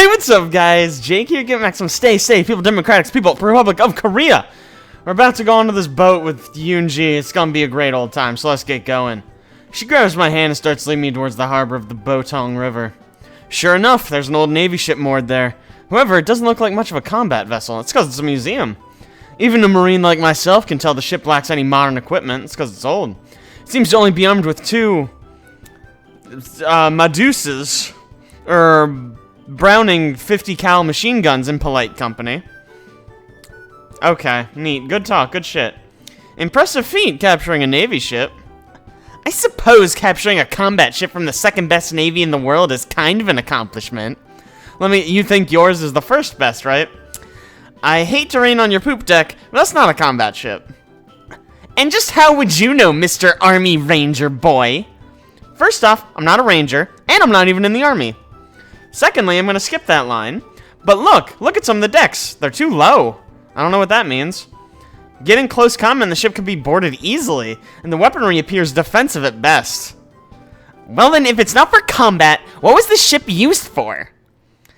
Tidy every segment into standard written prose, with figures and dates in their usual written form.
Hey, what's up, guys? Jake here, getting back some Stay Safe, People Democrats, People Republic of Korea. We're about to go onto this boat with Yoonji. It's gonna be a great old time, so let's get going. She grabs my hand and starts leading me towards the harbor of the Botong River. Sure enough, there's an old Navy ship moored there. However, it doesn't look like much of a combat vessel. It's because it's a museum. Even a Marine like myself can tell the ship lacks any modern equipment. It's because it's old. It seems to only be armed with two Medusas, or Browning 50 cal machine guns in polite company. Okay, neat. Good talk, good shit. Impressive feat capturing a Navy ship. I suppose capturing a combat ship from the second best Navy in the world is kind of an accomplishment. You think yours is the first best, right? I hate to rain on your poop deck, but that's not a combat ship. And just how would you know, Mr. Army Ranger boy? First off, I'm not a ranger, and I'm not even in the army. Secondly, I'm gonna skip that line. But look at some of the decks. They're too low. I don't know what that means. Getting close combat, the ship can be boarded easily, and the weaponry appears defensive at best. Well then, if it's not for combat, what was the ship used for?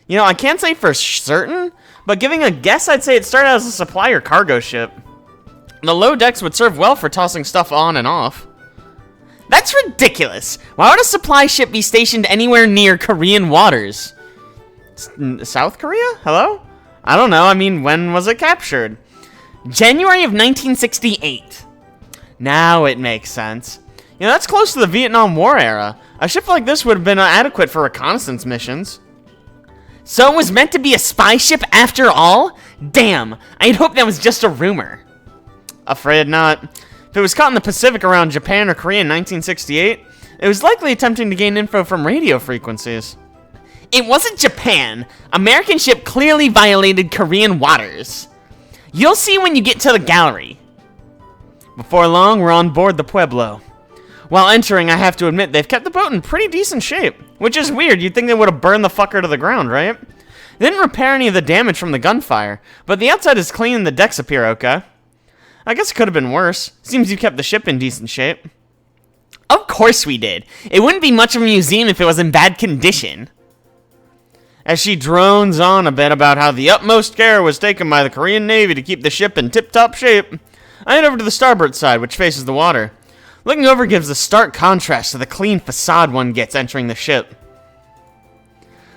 You know, I can't say for certain, but giving a guess, I'd say it started as a supply or cargo ship. The low decks would serve well for tossing stuff on and off. That's ridiculous! Why would a supply ship be stationed anywhere near Korean waters? South Korea? Hello? I don't know, I mean, when was it captured? January of 1968. Now it makes sense. You know, that's close to the Vietnam War era. A ship like this would have been adequate for reconnaissance missions. So it was meant to be a spy ship after all? Damn, I'd hoped that was just a rumor. Afraid not. If it was caught in the Pacific around Japan or Korea in 1968, it was likely attempting to gain info from radio frequencies. It wasn't Japan. American ship clearly violated Korean waters. You'll see when you get to the gallery. Before long, we're on board the Pueblo. While entering, I have to admit, they've kept the boat in pretty decent shape. Which is weird, you'd think they would have burned the fucker to the ground, right? They didn't repair any of the damage from the gunfire, but the outside is clean and the decks appear okay. I guess it could have been worse. Seems you kept the ship in decent shape. Of course we did. It wouldn't be much of a museum if it was in bad condition. As she drones on a bit about how the utmost care was taken by the Korean Navy to keep the ship in tip-top shape, I head over to the starboard side, which faces the water. Looking over gives a stark contrast to the clean facade one gets entering the ship.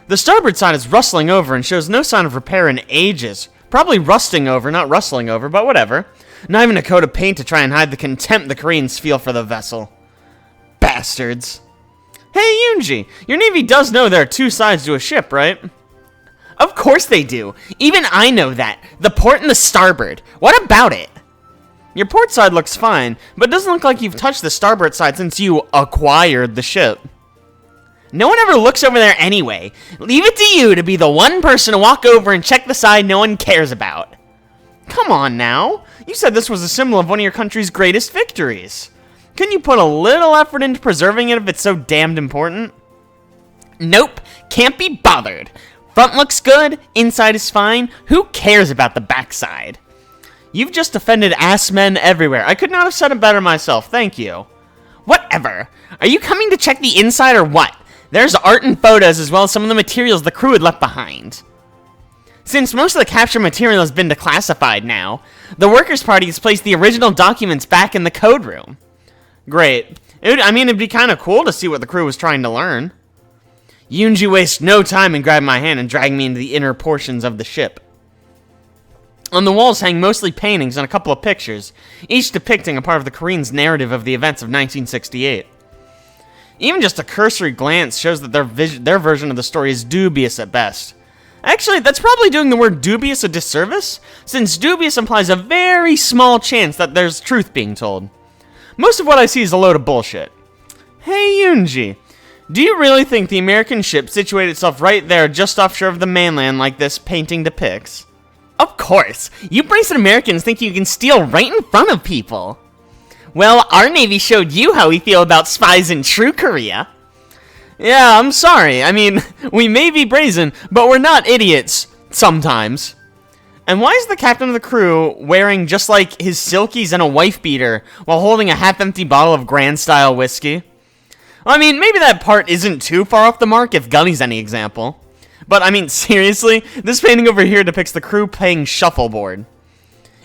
The starboard side is rustling over and shows no sign of repair in ages. Probably rusting over, not rustling over, but whatever. Not even a coat of paint to try and hide the contempt the Koreans feel for the vessel. Bastards. Hey, Yoonji, your Navy does know there are two sides to a ship, right? Of course they do. Even I know that. The port and the starboard. What about it? Your port side looks fine, but it doesn't look like you've touched the starboard side since you acquired the ship. No one ever looks over there anyway. Leave it to you to be the one person to walk over and check the side no one cares about. Come on now. You said this was a symbol of one of your country's greatest victories. Couldn't you put a little effort into preserving it if it's so damned important? Nope, can't be bothered. Front looks good, inside is fine. Who cares about the backside? You've just offended ass men everywhere. I could not have said it better myself, thank you. Whatever. Are you coming to check the inside or what? There's art and photos as well as some of the materials the crew had left behind. Since most of the captured material has been declassified now, the Workers' Party has placed the original documents back in the code room. Great. It'd be kind of cool to see what the crew was trying to learn. Yoonji wastes no time in grabbing my hand and dragging me into the inner portions of the ship. On the walls hang mostly paintings and a couple of pictures, each depicting a part of the Koreans' narrative of the events of 1968. Even just a cursory glance shows that their version of the story is dubious at best. Actually, that's probably doing the word dubious a disservice, since dubious implies a very small chance that there's truth being told. Most of what I see is a load of bullshit. Hey Yoonji, do you really think the American ship situated itself right there just offshore of the mainland like this painting depicts? Of course! You brazen Americans think you can steal right in front of people! Well, our Navy showed you how we feel about spies in true Korea. Yeah, I'm sorry. I mean, we may be brazen, but we're not idiots. Sometimes. And why is the captain of the crew wearing just like his silkies and a wife beater while holding a half-empty bottle of Grand-style whiskey? I mean, maybe that part isn't too far off the mark if Gunny's any example. But, I mean, seriously, this painting over here depicts the crew playing shuffleboard.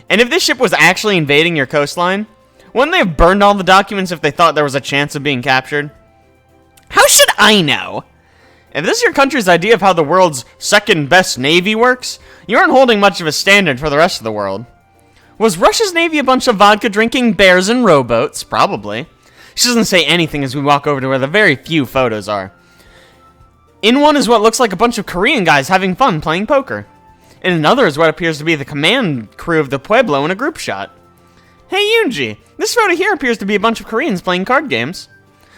And if this ship was actually invading your coastline, wouldn't they have burned all the documents if they thought there was a chance of being captured? How should I know? If this is your country's idea of how the world's second best navy works, you aren't holding much of a standard for the rest of the world. Was Russia's navy a bunch of vodka-drinking bears and rowboats? Probably. She doesn't say anything as we walk over to where the very few photos are. In one is what looks like a bunch of Korean guys having fun playing poker. In another is what appears to be the command crew of the Pueblo in a group shot. Hey Yoonji, this photo here appears to be a bunch of Koreans playing card games.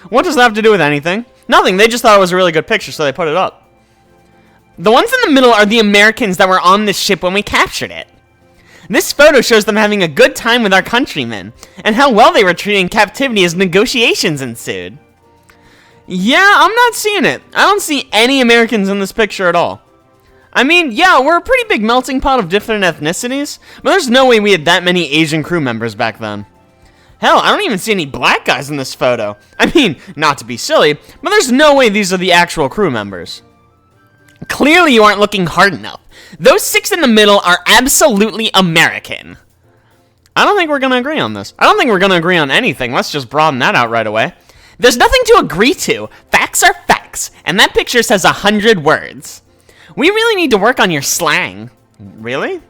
What does that have to do with anything? Nothing, they just thought it was a really good picture, so they put it up. The ones in the middle are the Americans that were on this ship when we captured it. This photo shows them having a good time with our countrymen, and how well they were treated in captivity as negotiations ensued. Yeah, I'm not seeing it. I don't see any Americans in this picture at all. I mean, yeah, we're a pretty big melting pot of different ethnicities, but there's no way we had that many Asian crew members back then. Hell, I don't even see any black guys in this photo. I mean, not to be silly, but there's no way these are the actual crew members. Clearly you aren't looking hard enough. Those 6 in the middle are absolutely American. I don't think we're going to agree on this. I don't think we're going to agree on anything. Let's just broaden that out right away. There's nothing to agree to. Facts are facts, and that picture says 100 words. We really need to work on your slang. Really?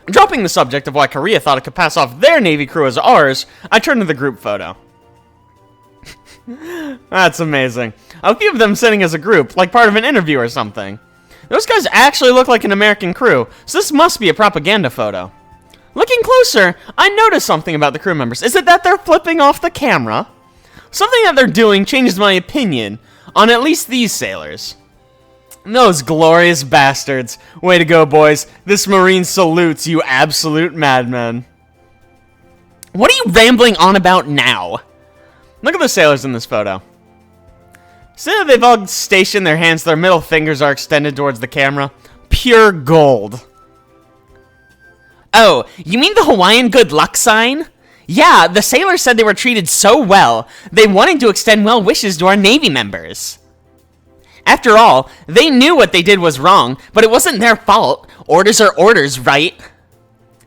Dropping the subject of why Korea thought it could pass off their Navy crew as ours, I turned to the group photo. That's amazing. A few of them sitting as a group, like part of an interview or something. Those guys actually look like an American crew, so this must be a propaganda photo. Looking closer, I noticed something about the crew members. Is it that they're flipping off the camera? Something that they're doing changes my opinion on at least these sailors. Those glorious bastards. Way to go, boys. This Marine salutes you absolute madmen. What are you rambling on about now? Look at the sailors in this photo. See how they've all stationed their hands, their middle fingers are extended towards the camera? Pure gold. Oh, you mean the Hawaiian good luck sign? Yeah, the sailors said they were treated so well, they wanted to extend well wishes to our Navy members. After all, they knew what they did was wrong, but it wasn't their fault. Orders are orders, right?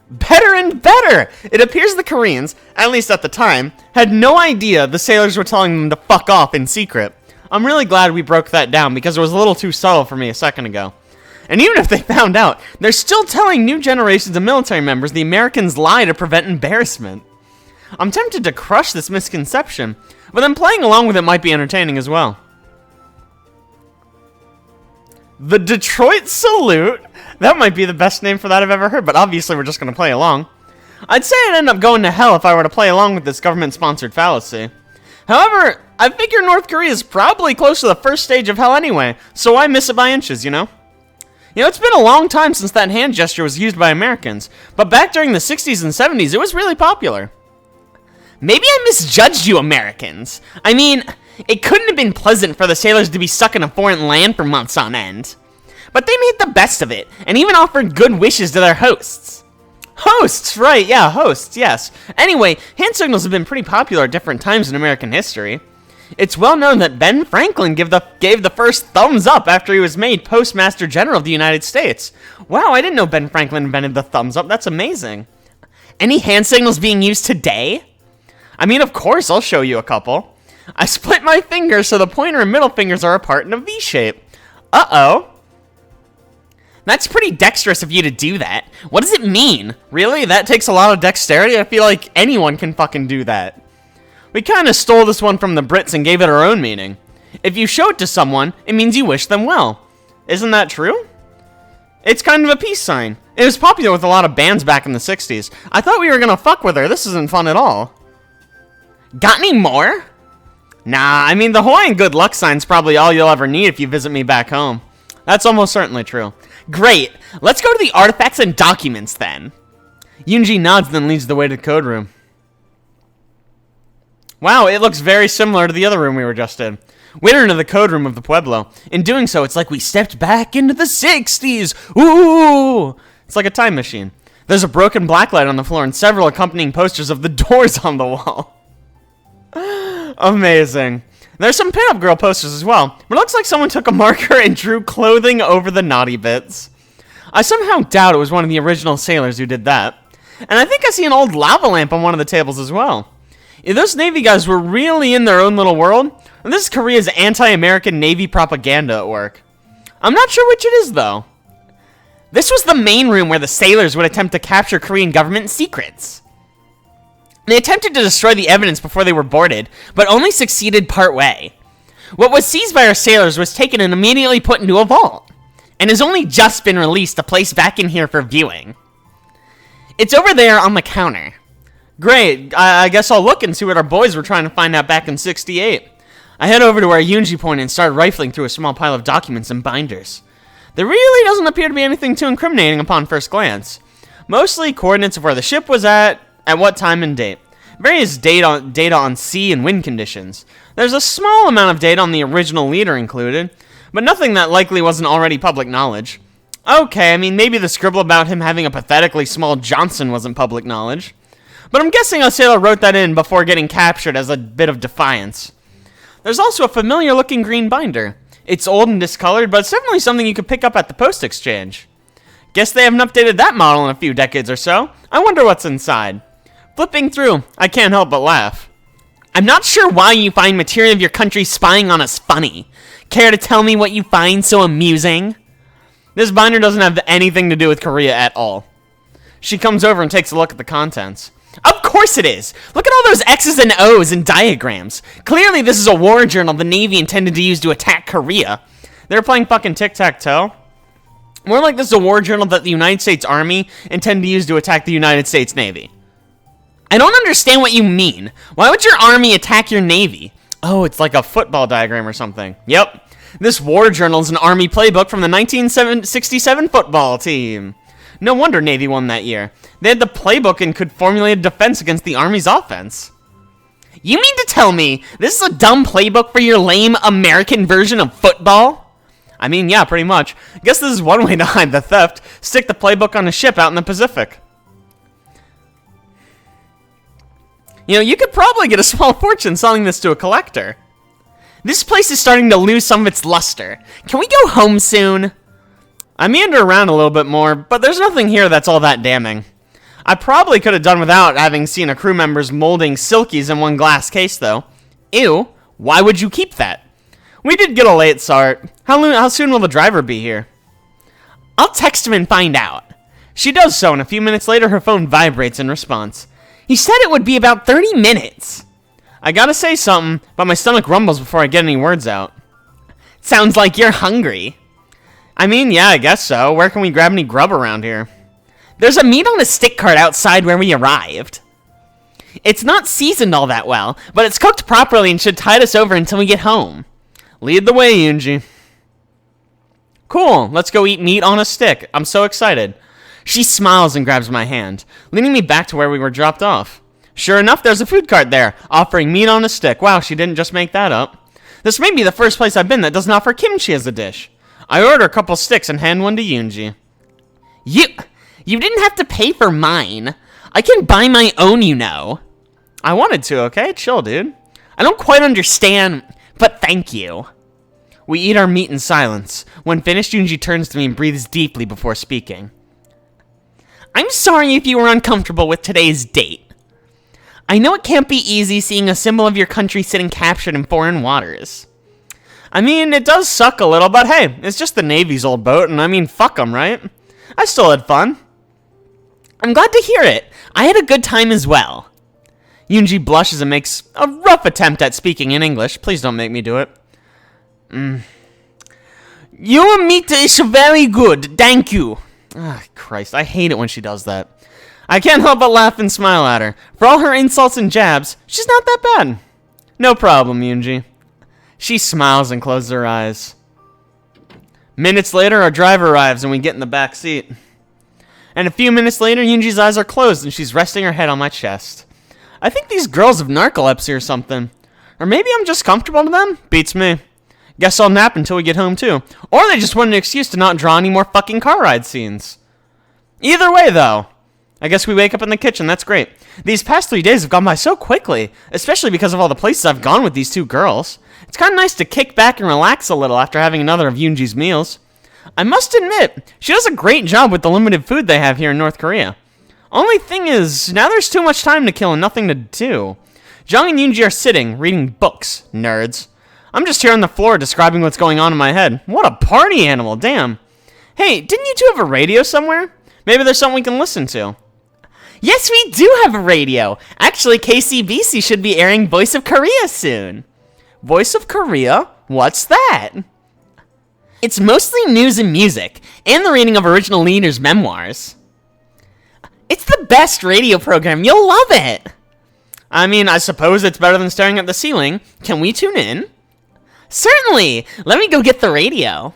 Better and better! It appears the Koreans, at least at the time, had no idea the sailors were telling them to fuck off in secret. I'm really glad we broke that down because it was a little too subtle for me a second ago. And even if they found out, they're still telling new generations of military members the Americans lie to prevent embarrassment. I'm tempted to crush this misconception, but then playing along with it might be entertaining as well. The Detroit Salute? That might be the best name for that I've ever heard, but obviously we're just going to play along. I'd say I'd end up going to hell if I were to play along with this government-sponsored fallacy. However, I figure North Korea is probably close to the first stage of hell anyway, so why miss it by inches, you know? You know, it's been a long time since that hand gesture was used by Americans, but back during the 60s and 70s, it was really popular. Maybe I misjudged you Americans. I mean, it couldn't have been pleasant for the sailors to be stuck in a foreign land for months on end. But they made the best of it, and even offered good wishes to their hosts. Hosts, right, yeah, hosts, yes. Anyway, hand signals have been pretty popular at different times in American history. It's well known that Ben Franklin gave the first thumbs up after he was made Postmaster General of the United States. Wow, I didn't know Ben Franklin invented the thumbs up, that's amazing. Any hand signals being used today? I mean, of course, I'll show you a couple. I split my fingers so the pointer and middle fingers are apart in a V shape. Uh-oh. That's pretty dexterous of you to do that. What does it mean? Really? That takes a lot of dexterity? I feel like anyone can fucking do that. We kinda stole this one from the Brits and gave it our own meaning. If you show it to someone, it means you wish them well. Isn't that true? It's kind of a peace sign. It was popular with a lot of bands back in the 60s. I thought we were gonna fuck with her. This isn't fun at all. Got any more? Nah, I mean, the Hawaiian good luck sign's probably all you'll ever need if you visit me back home. That's almost certainly true. Great, let's go to the artifacts and documents then. Yoonji nods, then leads the way to the code room. Wow, it looks very similar to the other room we were just in. We enter into the code room of the Pueblo. In doing so, it's like we stepped back into the 60s. Ooh! It's like a time machine. There's a broken blacklight on the floor and several accompanying posters of the Doors on the wall. Amazing. There's some pinup girl posters as well, but it looks like someone took a marker and drew clothing over the naughty bits. I somehow doubt it was one of the original sailors who did that. And I think I see an old lava lamp on one of the tables as well. If those Navy guys were really in their own little world, or this is Korea's anti-American Navy propaganda at work. I'm not sure which it is, though. This was the main room where the sailors would attempt to capture Korean government secrets. They attempted to destroy the evidence before they were boarded, but only succeeded partway. What was seized by our sailors was taken and immediately put into a vault, and has only just been released to place back in here for viewing. It's over there on the counter. Great, I guess I'll look and see what our boys were trying to find out back in '68. I head over to where Yoonji pointed and started rifling through a small pile of documents and binders. There really doesn't appear to be anything too incriminating upon first glance. Mostly coordinates of where the ship was at what time and date. Various data on sea and wind conditions. There's a small amount of data on the original leader included, but nothing that likely wasn't already public knowledge. Okay, I mean, maybe the scribble about him having a pathetically small Johnson wasn't public knowledge. But I'm guessing a sailor wrote that in before getting captured as a bit of defiance. There's also a familiar-looking green binder. It's old and discolored, but it's definitely something you could pick up at the post exchange. Guess they haven't updated that model in a few decades or so. I wonder what's inside. Flipping through, I can't help but laugh. I'm not sure why you find material of your country spying on us funny. Care to tell me what you find so amusing? This binder doesn't have anything to do with Korea at all. She comes over and takes a look at the contents. Of course it is! Look at all those X's and O's and diagrams. Clearly this is a war journal the Navy intended to use to attack Korea. They're playing fucking tic-tac-toe. More like this is a war journal that the United States Army intended to use to attack the United States Navy. I don't understand what you mean. Why would your army attack your navy? Oh, it's like a football diagram or something. Yep. This war journal is an army playbook from the 1967 football team. No wonder Navy won that year. They had the playbook and could formulate a defense against the Army's offense. You mean to tell me this is a dumb playbook for your lame American version of football? I mean, yeah, pretty much. Guess this is one way to hide the theft. Stick the playbook on a ship out in the Pacific. You know, you could probably get a small fortune selling this to a collector. This place is starting to lose some of its luster. Can we go home soon? I meander around a little bit more, but there's nothing here that's all that damning. I probably could have done without having seen a crew member's molding silkies in one glass case, though. Ew, why would you keep that? We did get a late start. How soon will the driver be here? I'll text him and find out. She does so, and a few minutes later her phone vibrates in response. He said it would be about 30 minutes. I gotta say something, but my stomach rumbles before I get any words out. Sounds like you're hungry. I mean, yeah, I guess so. Where can we grab any grub around here? There's a meat on a stick cart outside where we arrived. It's not seasoned all that well, but it's cooked properly and should tide us over until we get home. Lead the way, Yoonji. Cool, let's go eat meat on a stick. I'm so excited. She smiles and grabs my hand, leading me back to where we were dropped off. Sure enough, there's a food cart there, offering meat on a stick. Wow, she didn't just make that up. This may be the first place I've been that doesn't offer kimchi as a dish. I order a couple sticks and hand one to Yoonji. You didn't have to pay for mine. I can buy my own, you know. I wanted to, okay? Chill, dude. I don't quite understand, but thank you. We eat our meat in silence. When finished, Yoonji turns to me and breathes deeply before speaking. I'm sorry if you were uncomfortable with today's date. I know it can't be easy seeing a symbol of your country sitting captured in foreign waters. I mean, it does suck a little, but hey, it's just the Navy's old boat, and I mean, fuck them, right? I still had fun. I'm glad to hear it. I had a good time as well. Yoonji blushes and makes a rough attempt at speaking in English. Please don't make me do it. Your meat is very good, thank you. Ah, Christ, I hate it when she does that. I can't help but laugh and smile at her. For all her insults and jabs, she's not that bad. No problem, Yoonji. She smiles and closes her eyes. Minutes later, our driver arrives and we get in the back seat. And a few minutes later, Yoonji's eyes are closed and she's resting her head on my chest. I think these girls have narcolepsy or something. Or maybe I'm just comfortable to them? Beats me. Guess I'll nap until we get home too. Or they just want an excuse to not draw any more fucking car ride scenes. Either way, though, I guess we wake up in the kitchen, that's great. These past 3 days have gone by so quickly, especially because of all the places I've gone with these two girls. It's kind of nice to kick back and relax a little after having another of Yoonji's meals. I must admit, she does a great job with the limited food they have here in North Korea. Only thing is, now there's too much time to kill and nothing to do. Jung and Yoonji are sitting, reading books, nerds. I'm just here on the floor describing what's going on in my head. What a party animal, damn. Hey, didn't you two have a radio somewhere? Maybe there's something we can listen to. Yes, we do have a radio. Actually, KCBC should be airing Voice of Korea soon. Voice of Korea? What's that? It's mostly news and music, and the reading of original leaders' memoirs. It's the best radio program. You'll love it. I mean, I suppose it's better than staring at the ceiling. Can we tune in? Certainly. Let me go get the radio.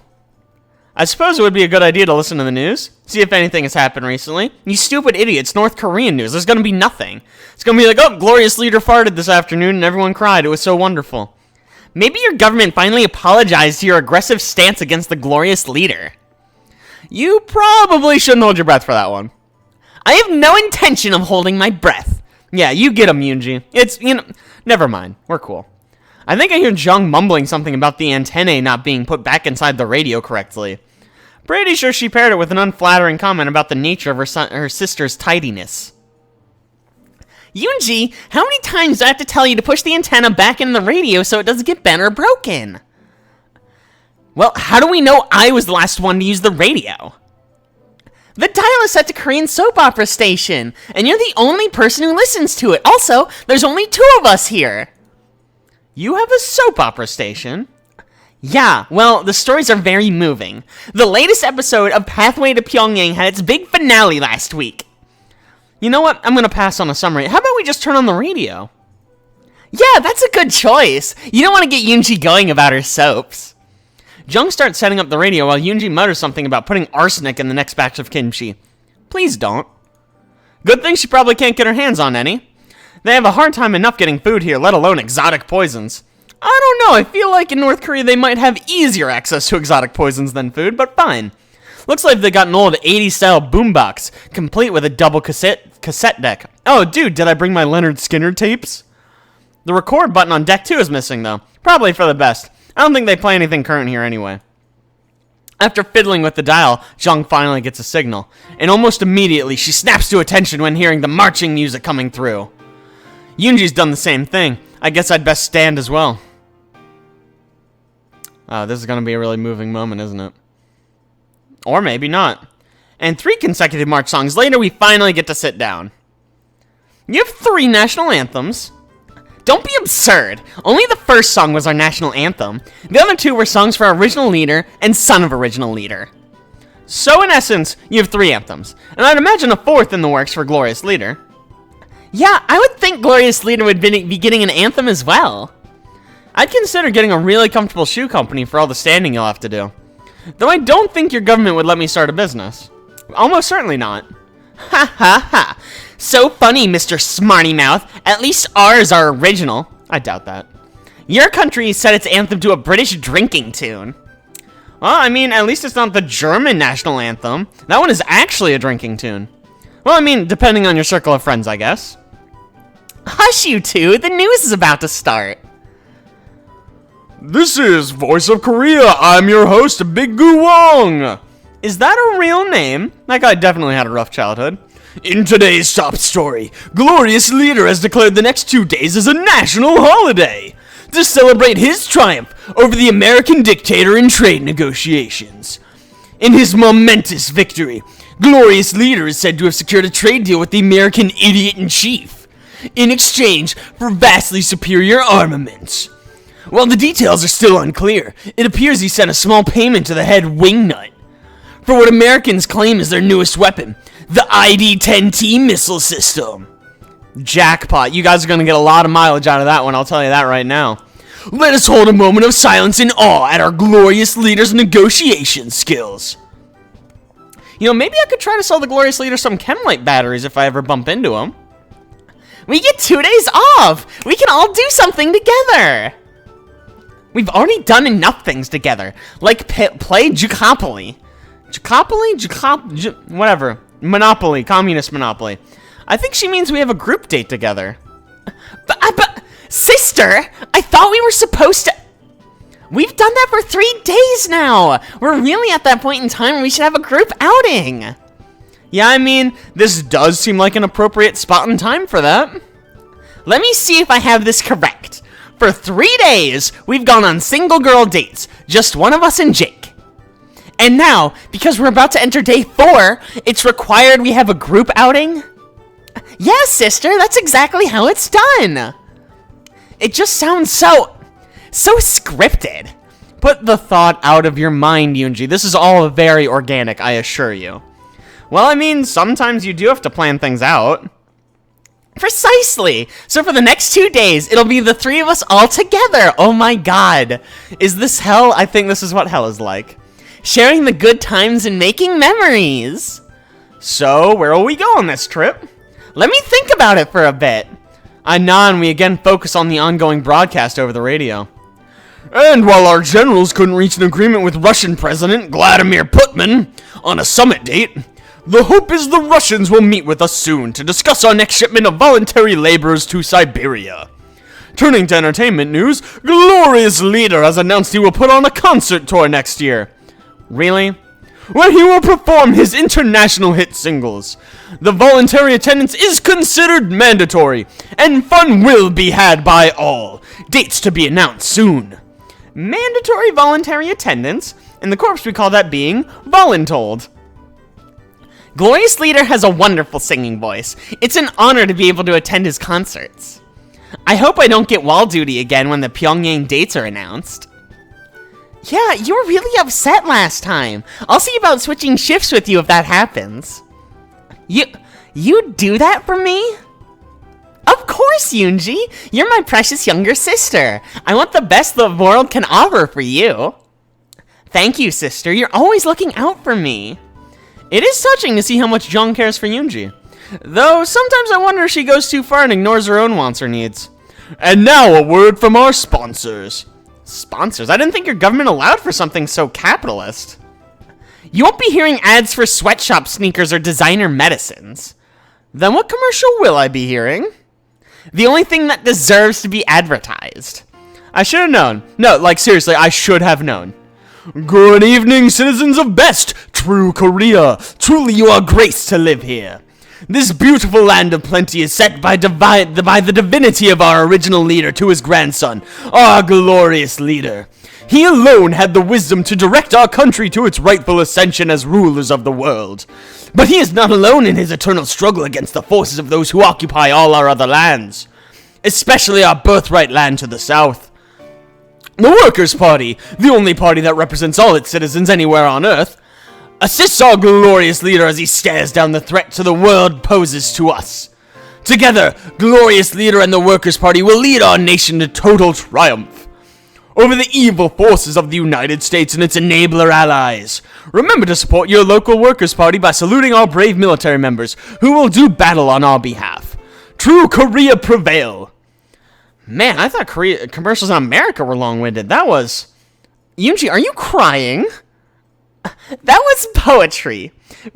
I suppose it would be a good idea to listen to the news, see if anything has happened recently. You stupid idiots, North Korean news, there's gonna be nothing. It's gonna be like, oh, glorious leader farted this afternoon and everyone cried, it was so wonderful. Maybe your government finally apologized to your aggressive stance against the glorious leader. You probably shouldn't hold your breath for that one. I have no intention of holding my breath. Yeah, you get him, Yoonji. It's, never mind, we're cool. I think I hear Jung mumbling something about the antennae not being put back inside the radio correctly. Pretty sure she paired it with an unflattering comment about the nature of her sister's tidiness. Yoonji, how many times do I have to tell you to push the antenna back in the radio so it doesn't get bent or broken? Well, how do we know I was the last one to use the radio? The dial is set to Korean soap opera station, and you're the only person who listens to it. Also, there's only 2 of us here. You have a soap opera station? Yeah, well, the stories are very moving. The latest episode of Pathway to Pyongyang had its big finale last week. You know what? I'm gonna pass on a summary. How about we just turn on the radio? Yeah, that's a good choice. You don't want to get Yoonji going about her soaps. Jung starts setting up the radio while Yoonji mutters something about putting arsenic in the next batch of kimchi. Please don't. Good thing she probably can't get her hands on any. They have a hard time enough getting food here, let alone exotic poisons. I don't know, I feel like in North Korea they might have easier access to exotic poisons than food, but fine. Looks like they got an old 80s style boombox, complete with a double cassette deck. Oh dude, did I bring my Leonard Skinner tapes? The record button on deck 2 is missing though. Probably for the best. I don't think they play anything current here anyway. After fiddling with the dial, Jung finally gets a signal, and almost immediately she snaps to attention when hearing the marching music coming through. Yoonji's done the same thing. I guess I'd best stand as well. This is gonna be a really moving moment, isn't it? Or maybe not. And 3 consecutive march songs later, we finally get to sit down. You have 3 national anthems. Don't be absurd. Only the first song was our national anthem. The other 2 were songs for our original leader and son of original leader. So in essence, you have 3 anthems. And I'd imagine a 4th in the works for Glorious Leader. Yeah, I would think Glorious Leader would be getting an anthem as well. I'd consider getting a really comfortable shoe company for all the standing you'll have to do. Though I don't think your government would let me start a business. Almost certainly not. Ha ha ha. So funny, Mr. Smarty Mouth. At least ours are original. I doubt that. Your country set its anthem to a British drinking tune. Well, I mean, at least it's not the German national anthem. That one is actually a drinking tune. Well, I mean, depending on your circle of friends, I guess. Hush, you two. The news is about to start. This is Voice of Korea. I'm your host, Big Goo Wong. Is that a real name? That guy definitely had a rough childhood. In today's top story, Glorious Leader has declared the next 2 days as a national holiday to celebrate his triumph over the American dictator in trade negotiations. In his momentous victory, Glorious Leader is said to have secured a trade deal with the American idiot-in-chief in exchange for vastly superior armaments. While the details are still unclear, it appears he sent a small payment to the head wingnut for what Americans claim is their newest weapon, the ID-10T missile system. Jackpot. You guys are going to get a lot of mileage out of that one, I'll tell you that right now. Let us hold a moment of silence and awe at our Glorious Leader's negotiation skills. You know, maybe I could try to sell the Glorious Leader some Chemlight batteries if I ever bump into him. We get 2 days off! We can all do something together! We've already done enough things together, like play Jukopoly. Whatever. Monopoly, communist Monopoly. I think she means we have a group date together. But, sister, I thought we were supposed to... We've done that for 3 days now. We're really at that point in time where we should have a group outing. Yeah, I mean, this does seem like an appropriate spot and time for that. Let me see if I have this correct. For 3 days, we've gone on single girl dates. Just one of us and Jake. And now, because we're about to enter day 4, it's required we have a group outing? Yes, sister, that's exactly how it's done. It just sounds so scripted. Put the thought out of your mind, Yoonji. This is all very organic, I assure you. Well, I mean, sometimes you do have to plan things out. Precisely! So for the next 2 days, it'll be the 3 of us all together! Oh my god! Is this hell? I think this is what hell is like. Sharing the good times and making memories! So, where will we go on this trip? Let me think about it for a bit. I nod and we again focus on the ongoing broadcast over the radio. And while our generals couldn't reach an agreement with Russian President Vladimir Putin on a summit date, the hope is the Russians will meet with us soon to discuss our next shipment of voluntary laborers to Siberia. Turning to entertainment news, Glorious Leader has announced he will put on a concert tour next year. Really? Where he will perform his international hit singles. The voluntary attendance is considered mandatory, and fun will be had by all. Dates to be announced soon. Mandatory voluntary attendance? In the Corps we call that being voluntold. Glorious Leader has a wonderful singing voice. It's an honor to be able to attend his concerts. I hope I don't get wall duty again when the Pyongyang dates are announced. Yeah, you were really upset last time. I'll see about switching shifts with you if that happens. You do that for me? Of course, Yoonji. You're my precious younger sister. I want the best the world can offer for you. Thank you, sister. You're always looking out for me. It is touching to see how much Jung cares for Yoonji. Though, sometimes I wonder if she goes too far and ignores her own wants or needs. And now, a word from our sponsors. Sponsors? I didn't think your government allowed for something so capitalist. You won't be hearing ads for sweatshop sneakers or designer medicines. Then what commercial will I be hearing? The only thing that deserves to be advertised. I should have known. No, like seriously, I should have known. Good evening, citizens of best, true Korea. Truly you are graced to live here. This beautiful land of plenty is set by the divinity of our original leader to his grandson, our glorious leader. He alone had the wisdom to direct our country to its rightful ascension as rulers of the world. But he is not alone in his eternal struggle against the forces of those who occupy all our other lands, especially our birthright land to the south. The Workers' Party, the only party that represents all its citizens anywhere on Earth, assists our glorious leader as he stares down the threat to the world poses to us. Together, Glorious Leader and the Workers' Party will lead our nation to total triumph over the evil forces of the United States and its enabler allies. Remember to support your local Workers' Party by saluting our brave military members who will do battle on our behalf. True Korea prevail. Man, I thought commercials in America were long-winded. That was... Yoonji, are you crying? That was poetry.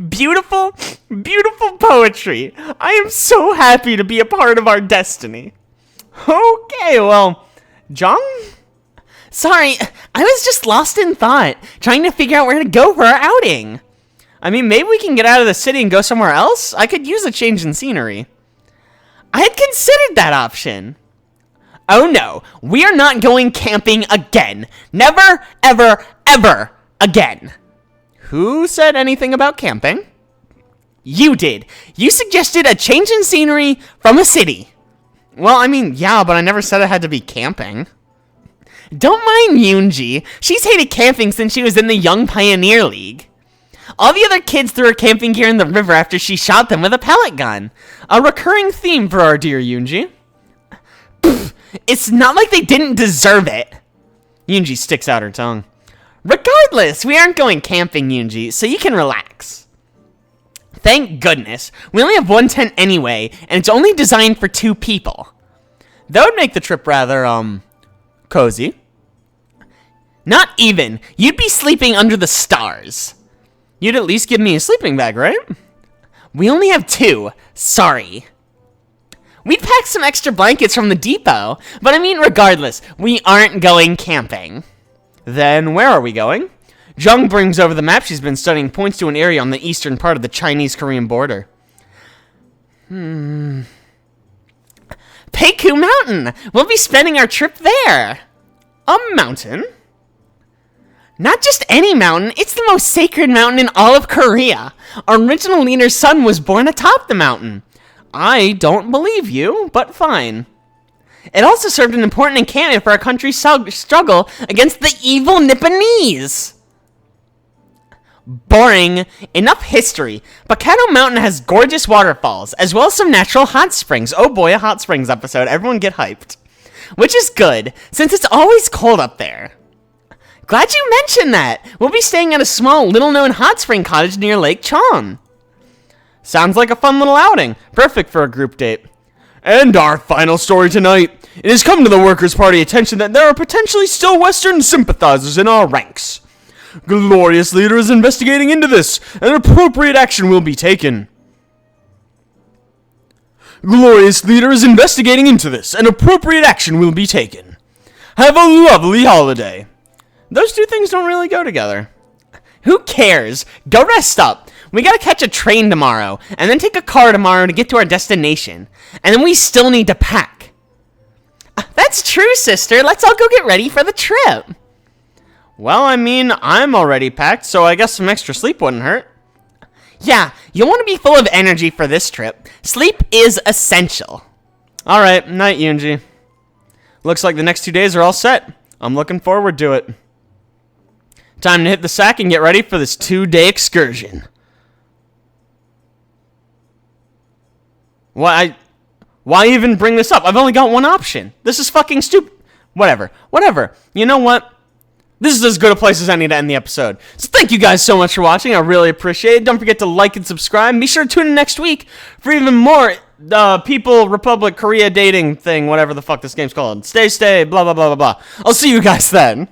Beautiful, beautiful poetry. I am so happy to be a part of our destiny. Okay, well, Jung? Sorry, I was just lost in thought, trying to figure out where to go for our outing. I mean, maybe we can get out of the city and go somewhere else? I could use a change in scenery. I had considered that option. Oh no, we are not going camping again. Never, ever, ever again. Who said anything about camping? You did. You suggested a change in scenery from a city. Well, I mean, yeah, but I never said it had to be camping. Don't mind Yoonji. She's hated camping since she was in the Young Pioneer League. All the other kids threw her camping gear in the river after she shot them with a pellet gun. A recurring theme for our dear Yoonji. Pfft, it's not like they didn't deserve it. Yoonji sticks out her tongue. Regardless, we aren't going camping, Yoonji, so you can relax. Thank goodness. We only have one tent anyway, and it's only designed for 2 people. That would make the trip rather, cozy. Not even. You'd be sleeping under the stars. You'd at least give me a sleeping bag, right? We only have 2. Sorry. We'd packed some extra blankets from the depot, but I mean, regardless, we aren't going camping. Then where are we going? Jung brings over the map she's been studying, points to an area on the eastern part of the Chinese-Korean border. Peiku Mountain! We'll be spending our trip there! A mountain? Not just any mountain, it's the most sacred mountain in all of Korea. Our original leader's son was born atop the mountain. I don't believe you, but fine. It also served an important encampment for our country's struggle against the evil Nipponese. Boring. Enough history. Bacano Mountain has gorgeous waterfalls, as well as some natural hot springs. Oh boy, a hot springs episode. Everyone get hyped. Which is good, since it's always cold up there. Glad you mentioned that. We'll be staying at a small, little-known hot spring cottage near Lake Chon. Sounds like a fun little outing. Perfect for a group date. And our final story tonight. It has come to the Workers' Party attention that there are potentially still Western sympathizers in our ranks. Glorious Leader is investigating into this, and appropriate action will be taken. Glorious Leader is investigating into this, and appropriate action will be taken. Have a lovely holiday. Those two things don't really go together. Who cares? Go rest up. We gotta catch a train tomorrow, and then take a car tomorrow to get to our destination. And then we still need to pack. That's true, sister. Let's all go get ready for the trip. Well, I mean, I'm already packed, so I guess some extra sleep wouldn't hurt. Yeah, you'll want to be full of energy for this trip. Sleep is essential. Alright, night, Yoonji. Looks like the next 2 days are all set. I'm looking forward to it. Time to hit the sack and get ready for this 2-day excursion. Why even bring this up? I've only got one option. This is fucking stupid. Whatever. You know what? This is as good a place as any to end the episode. So thank you guys so much for watching. I really appreciate it. Don't forget to like and subscribe. Be sure to tune in next week for even more People, Republic, Korea dating thing, whatever the fuck this game's called. Stay, blah, blah, blah, blah, blah. I'll see you guys then.